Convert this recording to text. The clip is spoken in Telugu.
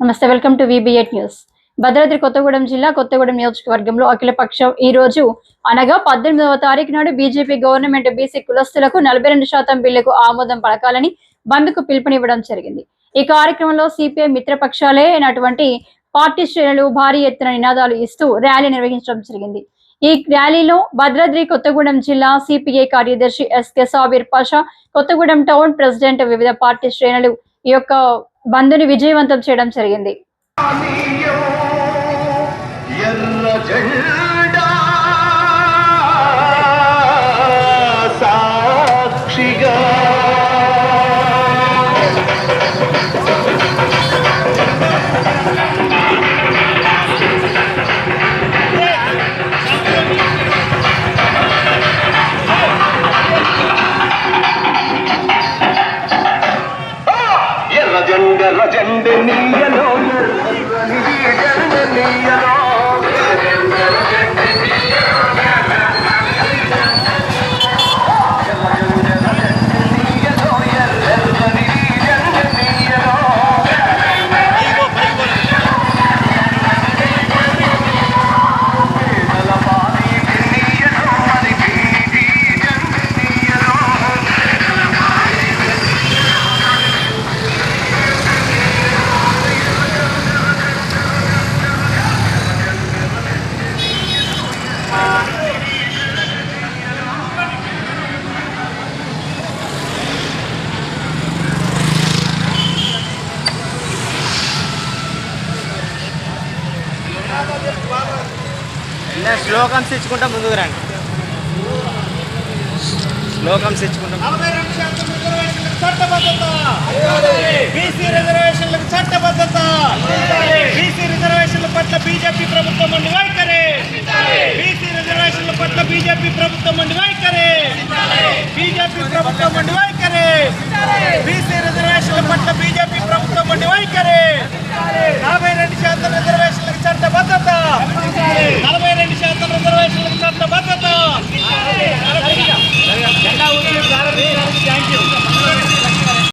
నమస్తే, welcome to VB8 news. Bhadradri Kothagudem జిల్లా కొత్తగూడెం నియోజకవర్గంలో అఖిలపక్షం ఈ రోజు అనగా 18వ తారీఖు నాడు బీజేపీ గవర్నమెంట్ బీసీ కులస్తులకు 42% బిల్లుకు ఆమోదం పలకాలని బంద్కు పిలుపునివ్వడం జరిగింది. ఈ కార్యక్రమంలో సిపిఐ మిత్రపక్షాలే అయినటువంటి పార్టీ శ్రేణులు భారీ ఎత్తున నినాదాలు ఇస్తూ ర్యాలీ నిర్వహించడం జరిగింది. ఈ ర్యాలీలో భద్రాద్రి కొత్తగూడెం జిల్లా సిపిఐ కార్యదర్శి SK Sabeer Pasha, Kothagudem town president, వివిధ పార్టీ శ్రేణులు ఈ యొక్క బంద్ని విజయవంతం చేయడం జరిగింది. శ్లోకం తెచ్చుకుంటా ముందుకు రండి. శ్లోకం తెచ్చుకుంటాం. 42% చట్టబద్ధత, బీసీ రిజర్వేషన్లకు చట్టబద్ధత, బీసీ రిజర్వేషన్ల పట్ల బీజేపీ ప్రభుత్వం మండి వైఖరి, బీసీ రిజర్వేషన్ల పట్ల బీజేపీ ప్రభుత్వం మండి వైఖరి, బీజేపీ ప్రభుత్వం మండి